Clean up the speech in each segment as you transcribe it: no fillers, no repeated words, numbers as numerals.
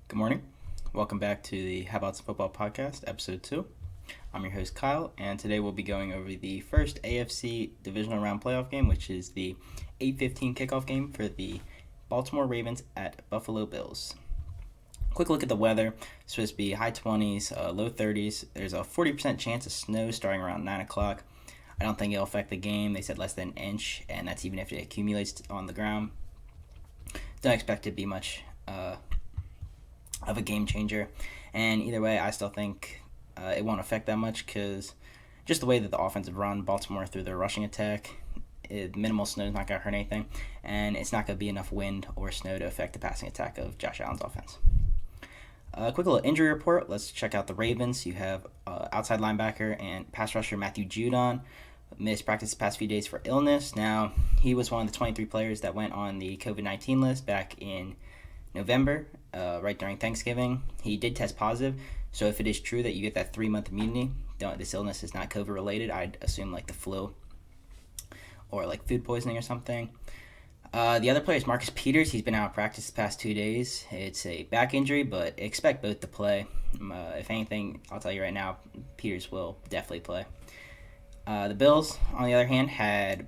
Good morning. Welcome back to the How About Some Football podcast, episode 2. I'm your host, Kyle, and today we'll be going over the first AFC divisional round playoff game, which is the 8:15 kickoff game for the Baltimore Ravens at Buffalo Bills. Quick look at the weather. It's supposed to be high 20s, low 30s. There's a 40% chance of snow starting around 9 o'clock. I don't think it'll affect the game. They said less than an inch, and that's even if it accumulates on the ground. Don't expect it to be much of a game changer. And either way, I still think it won't affect that much because just the way that the offensive run Baltimore through their rushing attack, minimal snow is not going to hurt anything, and it's not going to be enough wind or snow to affect the passing attack of Josh Allen's offense. A quick little injury report. Let's check out the Ravens. You have outside linebacker and pass rusher Matthew Judon. Missed practice the past few days for illness. Now, he was one of the 23 players that went on the COVID-19 list back in November, right during Thanksgiving. He did test positive, so if it is true that you get that 3-month immunity, this illness is not COVID related. I'd assume like the flu or like food poisoning or something. The other player is Marcus Peters. He's been out of practice the past 2 days. It's a back injury, but expect both to play. If anything, I'll tell you right now, Peters will definitely play. The Bills, on the other hand, had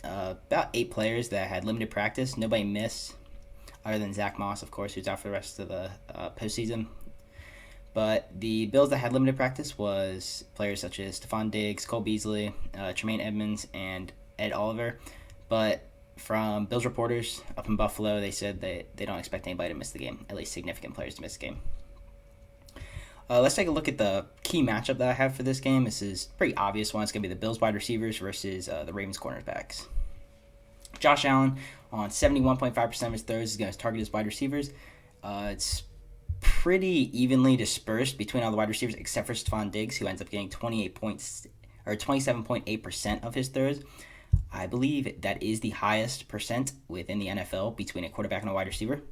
about 8 players that had limited practice. Nobody missed, other than Zach Moss, of course, who's out for the rest of the postseason. But the Bills that had limited practice was players such as Stephon Diggs, Cole Beasley, Tremaine Edmonds, and Ed Oliver. But from Bills reporters up in Buffalo, they said that they don't expect anybody to miss the game, at least significant players to miss the game. Let's take a look at the key matchup that I have for this game. This is a pretty obvious one. It's going to be the Bills wide receivers versus the Ravens cornerbacks. Josh Allen, on 71.5% of his throws, is going to target his wide receivers. It's pretty evenly dispersed between all the wide receivers except for Stephon Diggs, who ends up getting 27.8% of his throws. I believe that is the highest percent within the NFL between a quarterback and a wide receiver.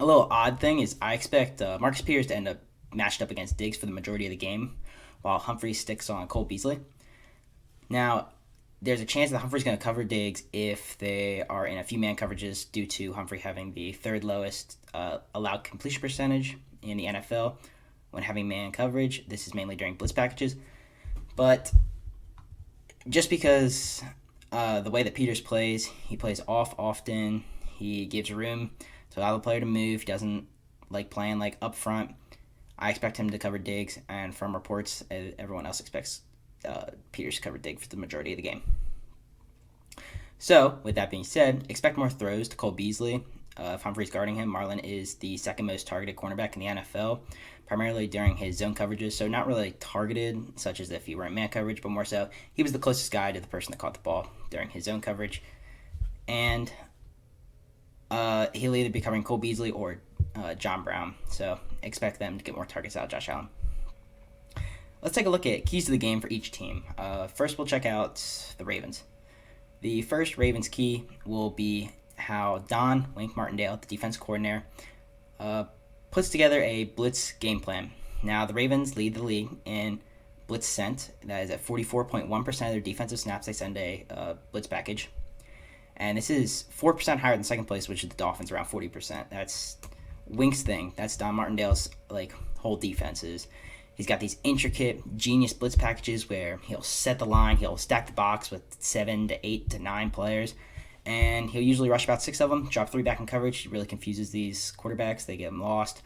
A little odd thing is I expect Marcus Peters to end up matched up against Diggs for the majority of the game, while Humphrey sticks on Cole Beasley. Now, there's a chance that Humphrey's going to cover Diggs if they are in a few man coverages due to Humphrey having the third lowest allowed completion percentage in the NFL when having man coverage. This is mainly during blitz packages. But just because the way that Peters plays, he plays off often. He gives room to allow the player to move. He doesn't like playing like up front. I expect him to cover Diggs, and from reports, everyone else expects Peters to cover Diggs for the majority of the game. So, with that being said, expect more throws to Cole Beasley. If Humphrey's guarding him, Marlon is the second most targeted cornerback in the NFL, primarily during his zone coverages. So not really targeted, such as if he were in man coverage, but more so he was the closest guy to the person that caught the ball during his zone coverage. And he'll either be covering Cole Beasley or John Brown. So expect them to get more targets out of Josh Allen. Let's take a look at keys to the game for each team. First, we'll check out the Ravens. The first Ravens key will be how Don Wink Martindale, the defense coordinator, puts together a blitz game plan. Now, the Ravens lead the league in blitz sent. That is at 44.1% of their defensive snaps they send a blitz package. And this is 4% higher than second place, which is the Dolphins, around 40%. That's Wink's thing. That's Don Martindale's whole defenses. He's got these intricate, genius blitz packages where he'll set the line, he'll stack the box with 7 to 8 to 9 players, and he'll usually rush about 6 of them, drop 3 back in coverage. He really confuses these quarterbacks. They get them lost.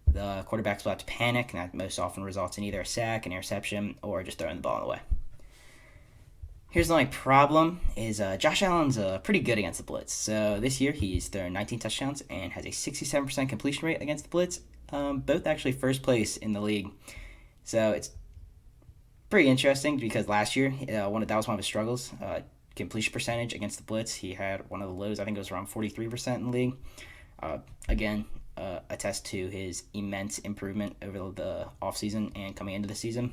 The quarterbacks will have to panic, and that most often results in either a sack, an interception, or just throwing the ball away. Here's the only problem is Josh Allen's pretty good against the blitz. So this year he's thrown 19 touchdowns and has a 67% completion rate against the blitz, both actually first place in the league. So it's pretty interesting because last year that was one of his struggles. Completion percentage against the blitz, he had one of the lows. I think it was around 43% in the league. Again, attest to his immense improvement over the offseason and coming into the season,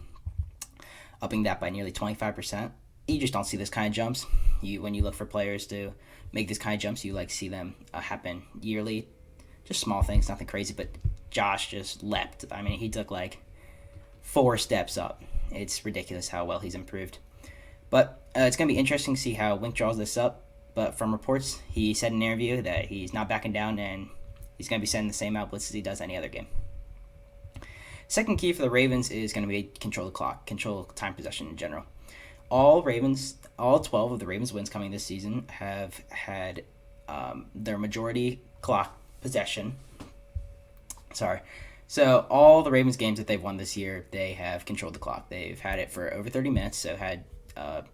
upping that by nearly 25%. You just don't see this kind of jumps. When you look for players to make this kind of jumps, you see them happen yearly. Just small things, nothing crazy, but Josh just leapt. I mean, he took 4 steps up. It's ridiculous how well he's improved. But it's going to be interesting to see how Wink draws this up. But from reports, he said in an interview that he's not backing down and He's going to be sending the same out blitz as he does any other game. Second key for the Ravens is going to be control the clock, control time possession in general. All 12 of the Ravens wins coming this season have had their majority clock possession. So all the Ravens games that they've won this year, they have controlled the clock. They've had it for over 30 minutes, so had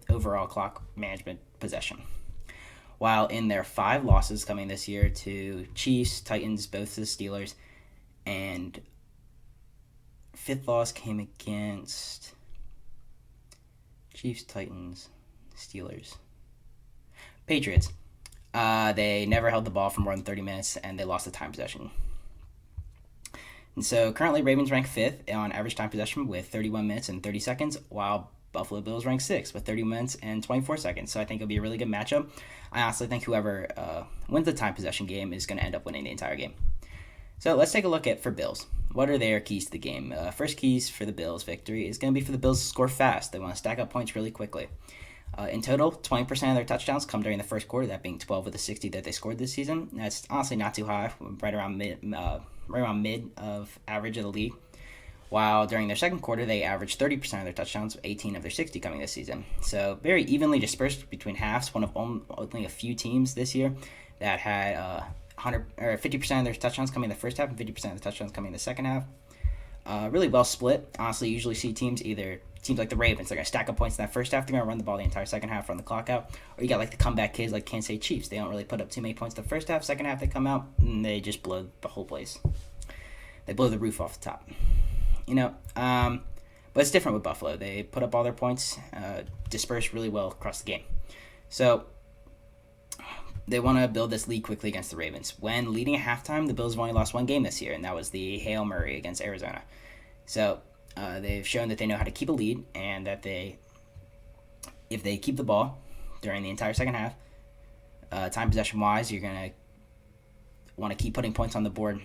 overall clock management possession. While in their 5 losses coming this year to Chiefs, Titans, both the Steelers, and 5th loss came against Chiefs, Titans, Steelers, Patriots. They never held the ball for more than 30 minutes, and they lost the time possession. And so currently Ravens rank 5th on average time possession with 31 minutes and 30 seconds, while Buffalo Bills rank 6th with 30 minutes and 24 seconds. So I think it'll be a really good matchup. I honestly think whoever wins the time possession game is going to end up winning the entire game. So let's take a look at for Bills. What are their keys to the game? First keys for the Bills' victory is going to be for the Bills to score fast. They want to stack up points really quickly. In total, 20% of their touchdowns come during the first quarter, that being 12 of the 60 that they scored this season. That's honestly not too high, right around mid of average of the league. While during their second quarter, they averaged 30% of their touchdowns, 18 of their 60 coming this season. So very evenly dispersed between halves, one of only a few teams this year that had 50% of their touchdowns coming in the first half and 50% of the touchdowns coming in the second half. Really well split. Honestly, you usually see teams like the Ravens, they're going to stack up points in that first half, they're going to run the ball the entire second half, run the clock out. Or you got like the comeback kids like Kansas City Chiefs. They don't really put up too many points the first half, second half they come out, and they just blow the whole place. They blow the roof off the top. But it's different with Buffalo. They put up all their points, disperse really well across the game. So they want to build this lead quickly against the Ravens. When leading at halftime, the Bills have only lost one game this year, and that was the Hail Murray against Arizona. So they've shown that they know how to keep a lead, and that if they keep the ball during the entire second half, time possession-wise, you're going to want to keep putting points on the board.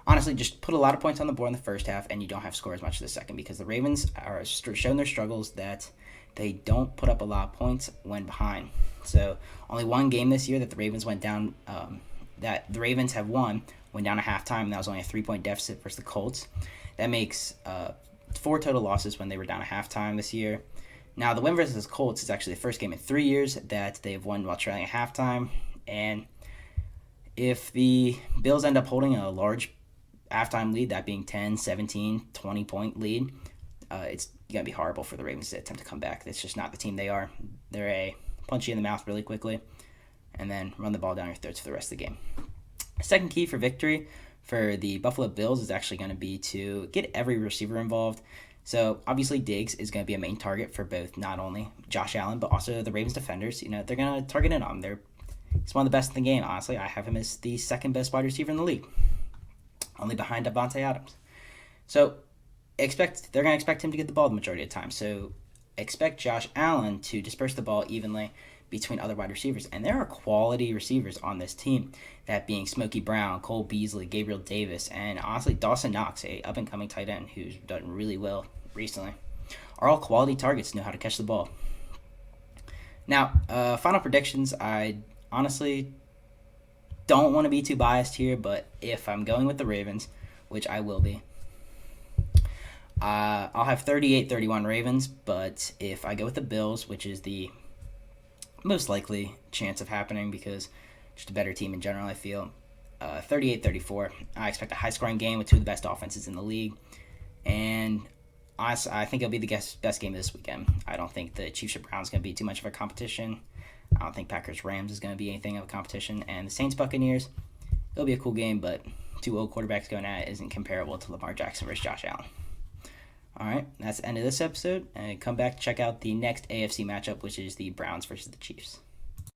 Honestly, just put a lot of points on the board in the first half, and you don't have to score as much in the second, because the Ravens are showing their struggles that they don't put up a lot of points when behind. So only one game this year that the Ravens went down, that the Ravens have won, went down at halftime, and that was only a 3-point deficit versus the Colts. That makes 4 total losses when they were down at halftime this year. Now, the win versus the Colts is actually the first game in 3 years that they've won while trailing at halftime, and if the Bills end up holding a large halftime lead, that being 10, 17, 20-point lead, it's going to be horrible for the Ravens to attempt to come back. That's just not the team they are. They're a punch you in the mouth really quickly and then run the ball down your throats for the rest of the game. Second key for victory for the Buffalo Bills is actually going to be to get every receiver involved. So obviously Diggs is going to be a main target for both not only Josh Allen but also the Ravens defenders. They're going to target in on him. He's one of the best in the game. Honestly, I have him as the second best wide receiver in the league, only behind Davante Adams. So they're going to expect him to get the ball the majority of the time. So expect Josh Allen to disperse the ball evenly between other wide receivers. And there are quality receivers on this team, that being Smokey Brown, Cole Beasley, Gabriel Davis, and honestly Dawson Knox, a up-and-coming tight end who's done really well recently, are all quality targets, know how to catch the ball. Now, final predictions. I honestly don't want to be too biased here, but if I'm going with the Ravens, which I will be, I'll have 38-31 Ravens, but if I go with the Bills, which is the most likely chance of happening because just a better team in general, I feel, 38-34. I expect a high-scoring game with two of the best offenses in the league, and honestly, I think it'll be the best game this weekend. I don't think the Chiefs or Browns going to be too much of a competition. I don't think Packers-Rams is going to be anything of a competition, and the Saints-Buccaneers, it'll be a cool game, but two old quarterbacks going at it isn't comparable to Lamar Jackson versus Josh Allen. All right, that's the end of this episode. And come back to check out the next AFC matchup, which is the Browns versus the Chiefs.